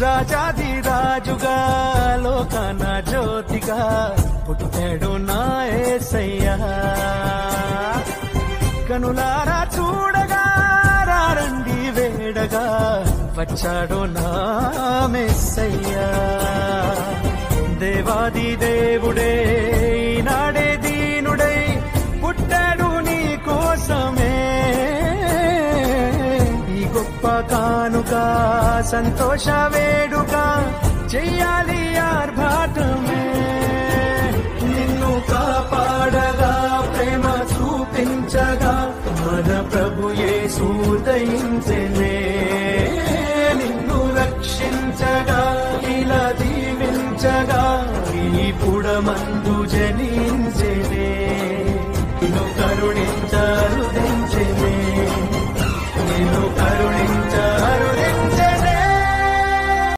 రాజాది రాజుగా లోకాన జ్యోతిగా పుట్టాడు నా యేసయ్యా. కనులారా చూడగా రండి వేడగా వచ్చాడు నా మెస్సయ్యా. దేవాది దేవుడే నాడే దీనుడై పుట్టాడు నీ కోసమే. ఈ గొప్ప కానుక సంతోష వేడుక చెయ్యాలి ఆర్భాటమే. నిన్ను కాపాడగా ప్రేమ చూపించగా మన ప్రభు యేసు ఉదయించెనే. నిన్ను రక్షించగా ఇలా దీవించగా ఈ పుడమందు జని